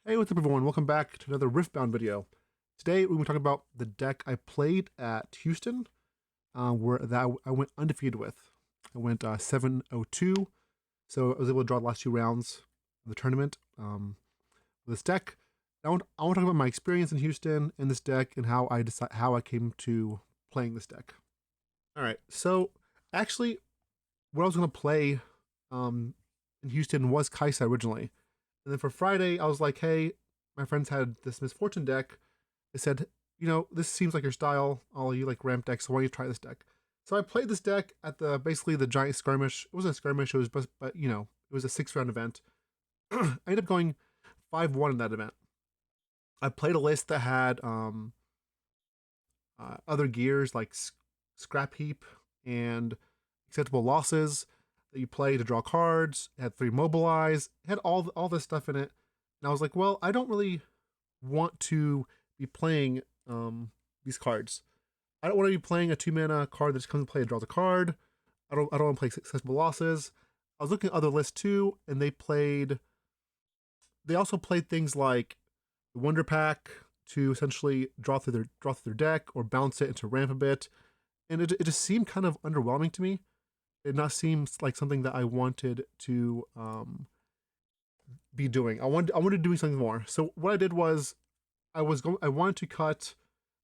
Hey, what's up everyone? Welcome back to another Riftbound video. Today we're going to talk about the deck I played at Houston, where I went undefeated with. I went 7-0-2, so I was able to draw the last two rounds of the tournament with this deck. I want to talk about my experience in Houston and this deck and how I came to playing this deck. All right, so actually, what I was going to play in Houston was Kaisa originally. And then for Friday, I was like, hey, my friends had this Miss Fortune deck. They said, this seems like your style. All you like ramp decks, so why don't you try this deck? So I played this deck at basically the giant skirmish. It wasn't a skirmish, it was but it was a 6-round event. I ended up going 5-1 in that event. I played a list that had other gears like Scrap Heap and Acceptable Losses that you play to draw cards. It had 3 mobilize. It had all this stuff in it. And I was like, well, I don't really want to be playing these cards. I don't want to be playing a 2-mana card that just comes to play and draws a card. I don't want to play Accessible Losses. I was looking at other lists too, and they also played things like the Wonder Pack to essentially draw through their deck or bounce it into ramp a bit. And it just seemed kind of underwhelming to me. It not seems like something that I wanted to be doing. I wanted doing something more. So what I did was I wanted to cut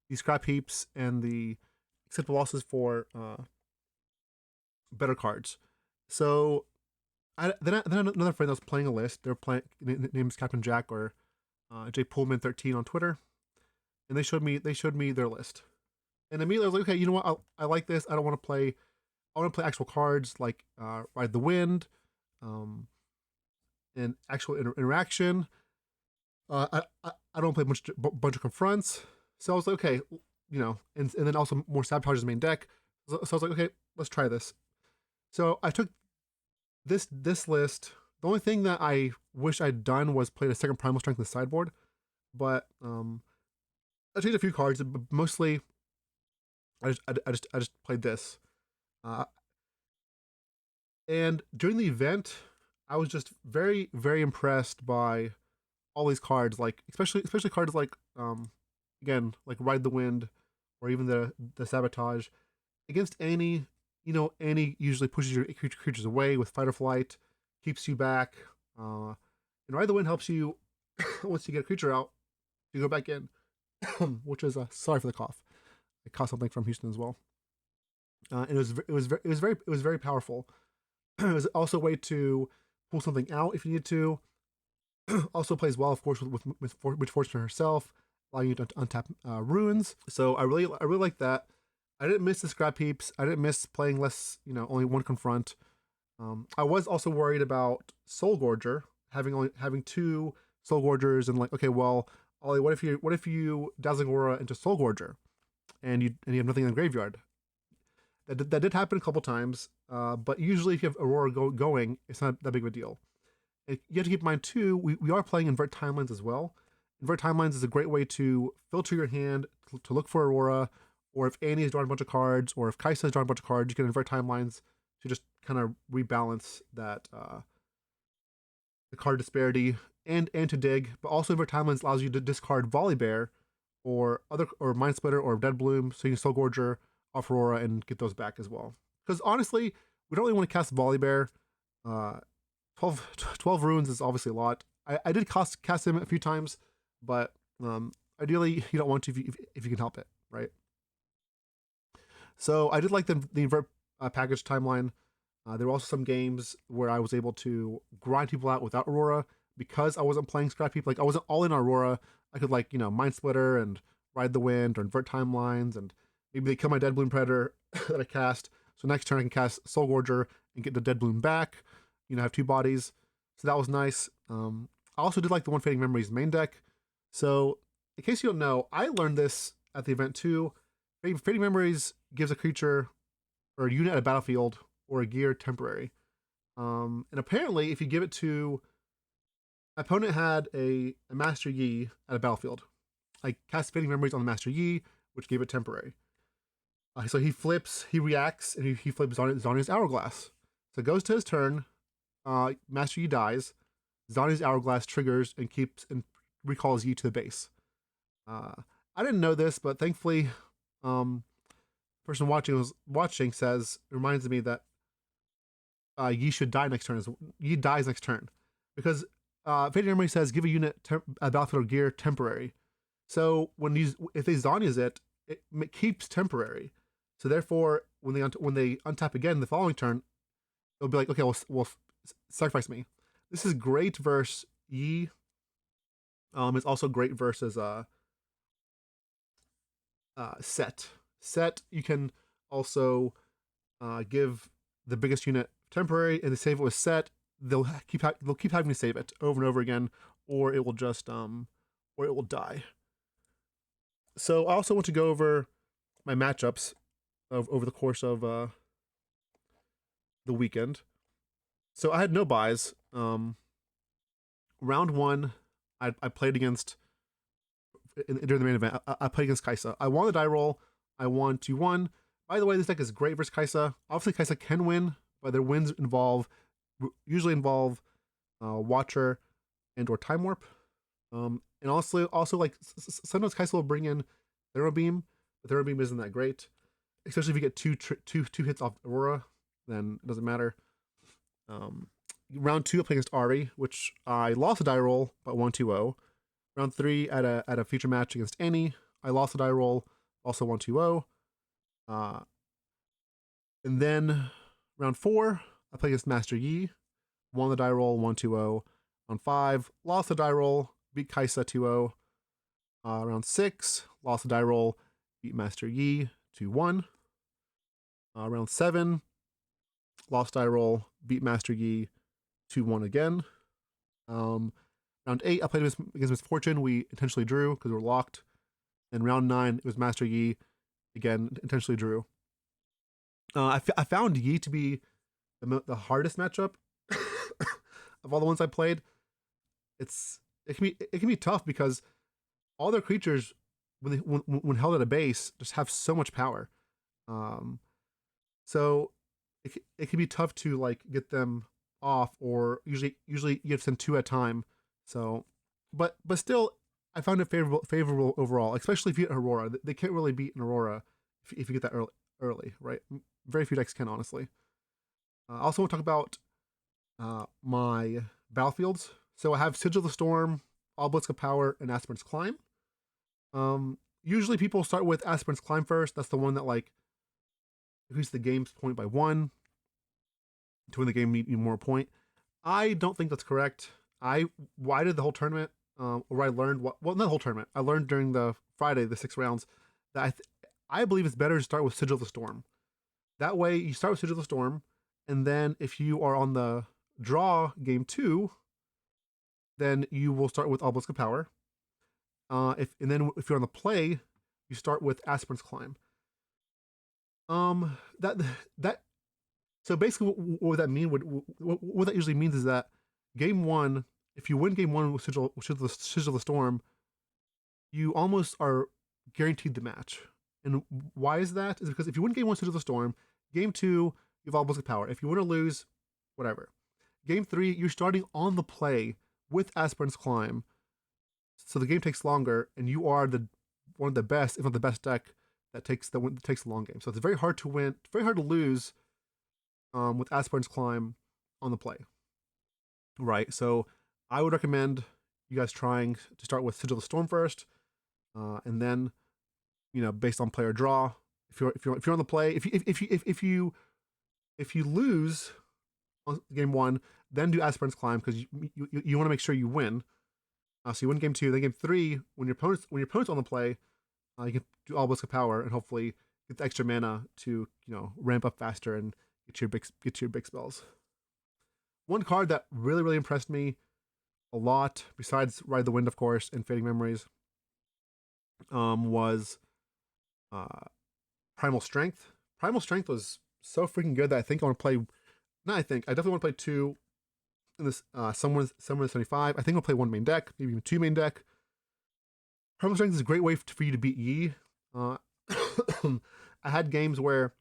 the Scrap Heaps and the Acceptable Losses for better cards. So then another friend that was playing a list. They're playing, name's Captain Jack or J Pullman 13 on Twitter, and they showed me their list. And immediately I was like, okay, you know what? I like this. I want to play actual cards like Ride the Wind, and actual interaction. I don't play bunch of confronts. So I was like, okay, and then also more sabotage as main deck. So I was like, okay, let's try this. So I took this list. The only thing that I wish I'd done was played a second Primal Strength in the sideboard, but I changed a few cards, but mostly I just played this. And during the event, I was just very, very impressed by all these cards, like especially cards like again, like Ride the Wind or even the Sabotage. Against Annie, Annie usually pushes your creatures away with Fight or Flight, keeps you back. And Ride the Wind helps you once you get a creature out, you go back in. Which is sorry for the cough. I caught something from Houston as well. And it was very powerful. It was also a way to pull something out if you need to. Also plays well, of course, with Witch Fortune herself, allowing you to untap runes. So I really like that. I didn't miss the Scrap Heaps. I didn't miss playing less, only one confront. I was also worried about Soul Gorger having 2 Soul Gorgers and like, okay, well, Ollie, what if you Dazzling Aura into Soul Gorger, and you have nothing in the graveyard? That did happen a couple times, but usually if you have Aurora going, it's not that big of a deal. And you have to keep in mind too, we are playing Invert Timelines as well. Invert Timelines is a great way to filter your hand to look for Aurora, or if Annie is drawing a bunch of cards, or if Kaisa is drawing a bunch of cards, you can Invert Timelines to just kind of rebalance that the card disparity and to dig. But also Invert Timelines allows you to discard Volley Bear or Mind Splitter or Dead Bloom, so you can Soul Gorger off Aurora and get those back as well. Because honestly, we don't really want to cast Volley Bear. 12 runes is obviously a lot. I did cast him a few times, but ideally you don't want to if you can help it, right? So I did like the invert package timeline. There were also some games where I was able to grind people out without Aurora because I wasn't playing Scrap Heap. Like I wasn't all in Aurora. I could Mind Splitter and Ride the Wind or invert timelines, and maybe they kill my Dead Bloom Predator that I cast. So next turn I can cast Soul Gorger and get the Dead Bloom back. Have 2 bodies. So that was nice. I also did like the one Fading Memories main deck. So in case you don't know, I learned this at the event too. Fading Memories gives a creature or a unit at a battlefield or a gear temporary. And apparently if you give it to my opponent had a Master Yi at a battlefield. I cast Fading Memories on the Master Yi, which gave it temporary. So he reacts, and he flips Zania's Hourglass. So it goes to his turn. Master Yi dies. Zania's Hourglass triggers and recalls Yi to the base. Uh, I didn't know this, but thankfully, person watching says reminds me that Yi should die next turn. Yi dies next turn because Fading Memory says give a unit a battlefield gear temporary. So if they Zanya's it keeps temporary. So therefore, when they untap again the following turn, it'll be like, okay, well sacrifice me. This is great versus Yi. It's also great versus Set. Set you can also give the biggest unit temporary, and they save it with Set. They'll keep having to save it over and over again, or it will just or it will die. So I also want to go over my matchups over the course of the weekend. So I had no buys. Round one, I played against during the main event. I played against Kaisa. I won the die roll. I won 2-1. By the way, this deck is great versus Kaisa. Obviously, Kaisa can win, but their wins usually involve Watcher and or Time Warp. And also like sometimes Kaisa will bring in Thorough Beam, but Thorough Beam isn't that great, especially if you get two hits off Aurora, then it doesn't matter. Round two, I played against Ari, which I lost a die roll, but won 2-0. Round three, at a feature match against Annie, I lost a die roll, also won 2-0. And then round four, I played against Master Yi, won the die roll, won 2-0. Round five, lost the die roll, beat Kaisa 2-0. Round six, lost the die roll, beat Master Yi 2-1. Round seven, lost die roll, beat Master Yi 2-1 again. Round eight, I played against Misfortune. We intentionally drew because we were locked. And round nine, it was Master Yi. Again, intentionally drew. I found Yi to be the hardest matchup of all the ones I played. It can be tough because all their creatures, when held at a base, just have so much power. So it can be tough to like get them off, or usually you have to send two at a time. So, but still, I found it favorable overall, especially if you get Aurora. They can't really beat an Aurora if you get that early, right? Very few decks can, honestly. I also want to talk about my battlefields. So I have Sigil of the Storm, Obelisk of Power, and Aspirant's Climb. Usually people start with Aspirant's Climb first. That's the one that like increases the game's point by 1 to win the game, need more point. I don't think that's correct. I did the whole tournament, or I learned not the whole tournament. I learned during the Friday, the 6 rounds, that I believe it's better to start with Sigil of the Storm. That way, you start with Sigil of the Storm, and then if you are on the draw game 2, then you will start with Obelisk of Power. If you're on the play, you start with Aspirant's Climb. So basically, what would that mean? What that usually means is that game 1, if you win game 1 with Sigil of the Storm, you almost are guaranteed the match. And why is that? Is because if you win game 1 Sigil of the Storm, game 2, you have Obelisk of Power. If you win or lose, whatever. Game 3, you're starting on the play with Aspirant's Climb. So the game takes longer, and you are one of the best, if not the best deck that takes the long game. So it's very hard to win, very hard to lose with Aspirant's Climb on the play. Right. So I would recommend you guys trying to start with Sigil of the Storm first, and then, based on player draw. If you're on the play, if you lose on game 1, then do Aspirant's Climb because you want to make sure you win. So you win game 2, then game 3, when your opponent's on the play, you can do Obelisk of Power and hopefully get the extra mana to ramp up faster and get your big spells. One card that really, really impressed me a lot, besides Ride the Wind, of course, and Fading Memories, was Primal Strength. Primal Strength was so freaking good that I think I want to play. Not I think. I definitely want to play 2 in this somewhere 75. I think I'll play 1 main deck, maybe even 2 main deck. Primal Strength is a great way for you to beat Yi. I had games where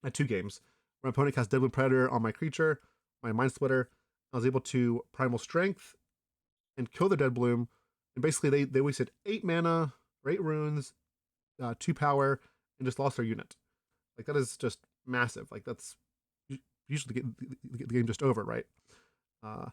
I had 2 games where my opponent cast Deadwood Predator on my creature, my Mind Splitter. I was able to Primal Strength and kill the Dead Bloom And basically, they wasted 8 mana, 8 runes, 2 power, and just lost their unit. Like that is just massive. Like that's usually the game just over, right? Uh,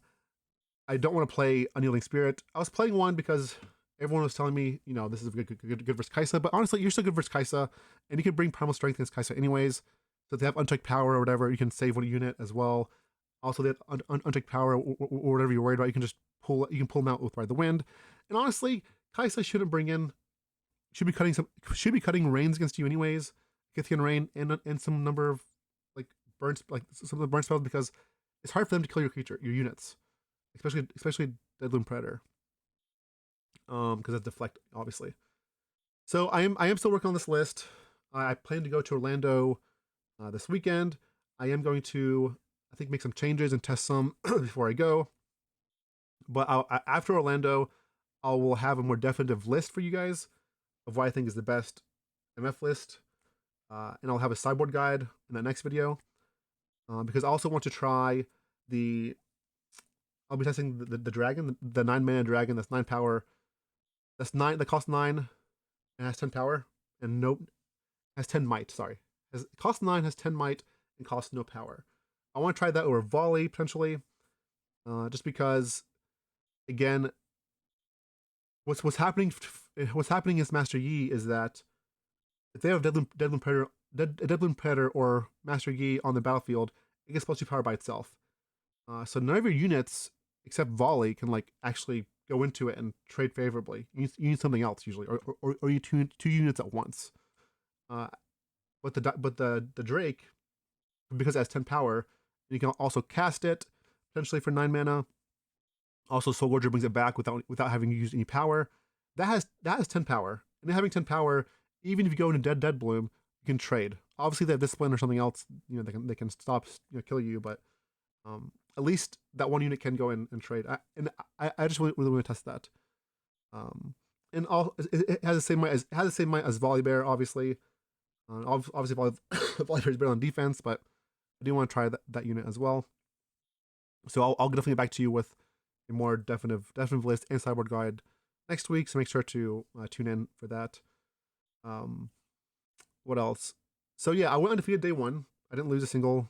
I don't want to play Unyielding Spirit. I was playing one because everyone was telling me, this is good versus Kaisa. But honestly, you're still good versus Kaisa, and you can bring Primal Strength against Kaisa anyways. So if they have unchecked power or whatever, you can save one unit as well. Also, they have unchecked power or whatever you're worried about. You can just pull. You can pull them out with Ride the Wind. And honestly, Kaisa shouldn't bring in. Should be cutting rains against you anyways. Scythian Rain and some number of like burns, like some of the burn spells, because it's hard for them to kill your units, especially Deadloom Predator, because it's deflect obviously. So I am still working on this list. I plan to go to Orlando this weekend. I am going to, I think, make some changes and test some before I go. But after Orlando, I will have a more definitive list for you guys of what I think is the best MF list, and I'll have a sideboard guide in that next video, because I also want to try the. I'll be testing the dragon, the 9 mana dragon. That's 9 power. That's nine. That costs 9 and has 10 power, and no, has 10 might. Sorry, has cost 9, has 10 might, and costs no power. I want to try that over volley potentially, just because, again, what's happening. What's happening is Master Yi is that if they have Deadloom Predator or Master Yi on the battlefield, it gets plus 2 power by itself. So none of your units except volley can like actually go into it and trade favorably. You need something else usually, or you two units at once. Uh, but the Drake, because it has 10 power, you can also cast it potentially for 9 mana. Also, Soul Gorger brings it back without having used any power. That has 10 power, and having 10 power, even if you go into Dead Bloom, you can trade. Obviously, they have discipline or something else. They can stop kill you, but at least that one unit can go in and trade. I just really want to test that. And it has the same might as Volibear, obviously. Obviously, Volibear is better on defense, but I do want to try that unit as well. So I'll definitely get back to you with a more definitive list and sideboard guide next week. So make sure to tune in for that. What else? So yeah, I went undefeated day 1. I didn't lose a single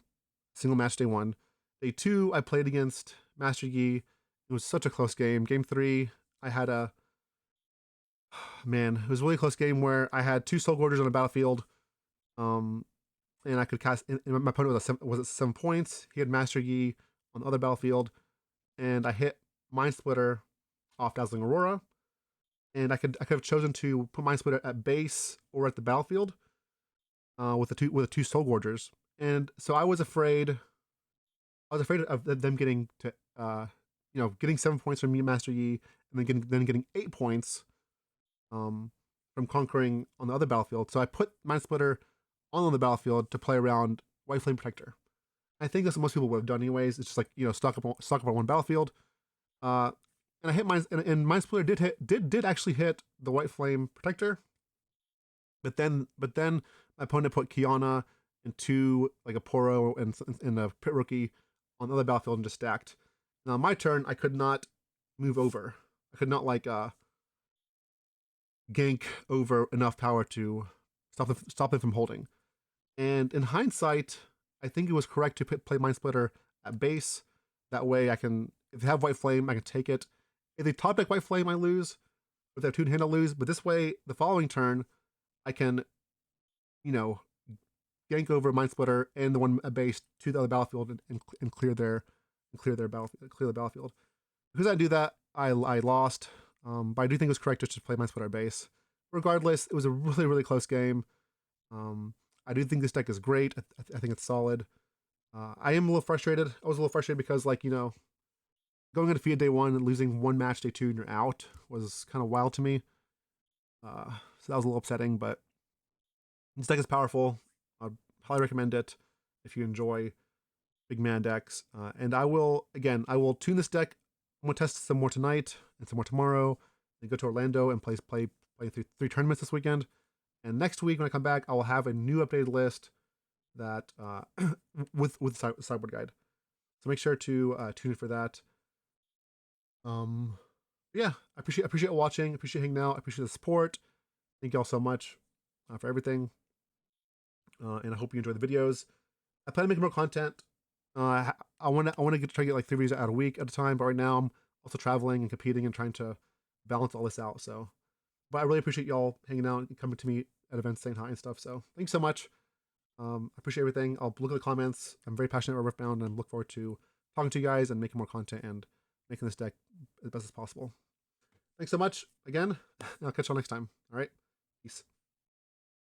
match day 1. Day 2, I played against Master Yi. It was such a close game. Game 3, I had a man. It was a really close game where I had 2 Soul Gorgers on the battlefield, and I could cast. And my opponent was at 7 points. He had Master Yi on the other battlefield, and I hit Mind Splitter off Dazzling Aurora, and I could have chosen to put Mind Splitter at base or at the battlefield, with the two Soul Gorgers, and so I was afraid. Of them getting to getting 7 points from me, Master Yi, and then getting 8 points from conquering on the other battlefield. So I put Mind Splitter on the battlefield to play around White Flame Protector. I think that's what most people would have done anyways. It's just like stock up on one battlefield. And I hit and Mind Splitter did actually hit the White Flame Protector, but then my opponent put Kiana and 2 like a Poro and a Pit Rookie on the other battlefield and just stacked. Now on my turn, I could not move over. I could not gank over enough power to stop them from holding. And in hindsight, I think it was correct to play Mind Splitter at base. That way, I can, if they have White Flame, I can take it. If they top deck White Flame, I lose. If they have 2 hand, I lose. But this way, the following turn, I can, gank over Mind Splitter and the one at base to the other battlefield and clear the battlefield. Because I do that, I lost. But I do think it was correct just to play Mind Splitter at base. Regardless, it was a really, really close game. I do think this deck is great. I think it's solid. I am a little frustrated. I was a little frustrated because, going undefeated day 1 and losing 1 match day 2 and you're out was kind of wild to me. So that was a little upsetting, but this deck is powerful. I highly recommend it if you enjoy big man decks. And I will tune this deck. I'm gonna test some more tonight and some more tomorrow. Then go to Orlando and play through 3 tournaments this weekend. And next week when I come back, I will have a new updated list that with sideboard guide. So make sure to tune in for that. Yeah, Yeah, I appreciate watching. Appreciate hanging out. I appreciate the support. Thank you all so much for everything. And I hope you enjoy the videos. I plan to make more content. I want to try to get like 3 videos out a week at a time. But right now I'm also traveling and competing and trying to balance all this out. So, but I really appreciate y'all hanging out and coming to me at events, saying hi and stuff. So thanks so much. I appreciate everything. I'll look at the comments. I'm very passionate about Riftbound and look forward to talking to you guys and making more content and making this deck as best as possible. Thanks so much again. I'll catch y'all next time. All right. Peace.